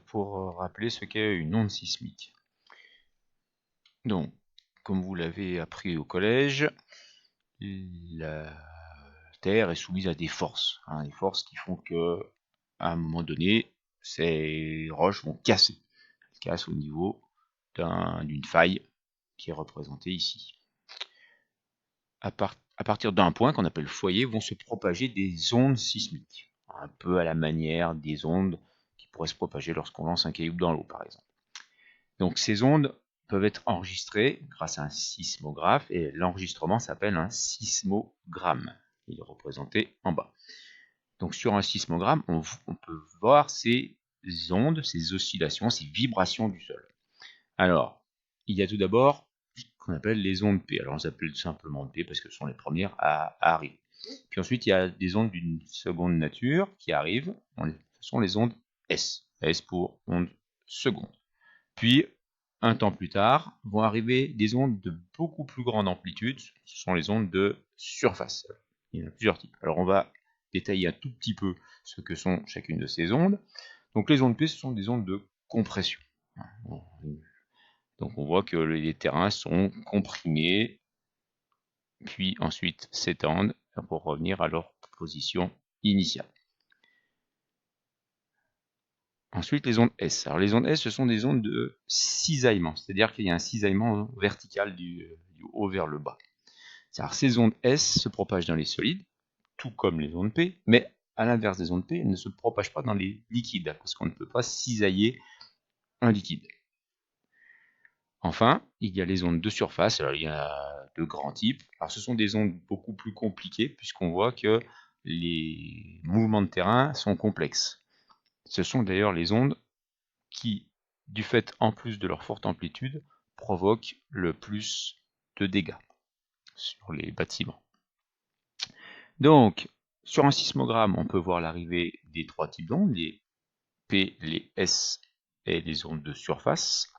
pour rappeler ce qu'est une onde sismique. Donc, comme vous l'avez appris au collège, la Terre est soumise à des forces, des forces qui font que, à un moment donné, ces roches vont casser. Elles cassent au niveau d'une faille qui est représentée ici. À partir d'un point qu'on appelle foyer, vont se propager des ondes sismiques, un peu à la manière des ondes qui pourraient se propager lorsqu'on lance un caillou dans l'eau, par exemple. Donc ces ondes peuvent être enregistrées grâce à un sismographe, et l'enregistrement s'appelle un sismogramme. Il est représenté en bas. Donc sur un sismogramme, on peut voir ces ondes, ces oscillations, ces vibrations du sol. Alors, il y a tout d'abord ce qu'on appelle les ondes P. Alors on s'appelle simplement P parce que ce sont les premières à arriver. Puis ensuite, il y a des ondes d'une seconde nature qui arrivent. Ce sont les ondes S. S pour ondes secondes. Puis, un temps plus tard, vont arriver des ondes de beaucoup plus grande amplitude. Ce sont les ondes de surface. Il y en a plusieurs types. Alors on va détailler un tout petit peu ce que sont chacune de ces ondes. Donc les ondes P, ce sont des ondes de compression. Donc on voit que les terrains sont comprimés, puis ensuite s'étendent pour revenir à leur position initiale. Ensuite, les ondes S. Alors les ondes S, ce sont des ondes de cisaillement, c'est-à-dire qu'il y a un cisaillement vertical du haut vers le bas. Alors ces ondes S se propagent dans les solides, tout comme les ondes P, mais à l'inverse des ondes P, elles ne se propagent pas dans les liquides, parce qu'on ne peut pas cisailler un liquide. Enfin, il y a les ondes de surface. Alors, il y a de grands types. Alors, ce sont des ondes beaucoup plus compliquées, puisqu'on voit que les mouvements de terrain sont complexes. Ce sont d'ailleurs les ondes qui, du fait en plus de leur forte amplitude, provoquent le plus de dégâts sur les bâtiments. Donc, sur un sismogramme, on peut voir l'arrivée des trois types d'ondes, les P, les S et les ondes de surface.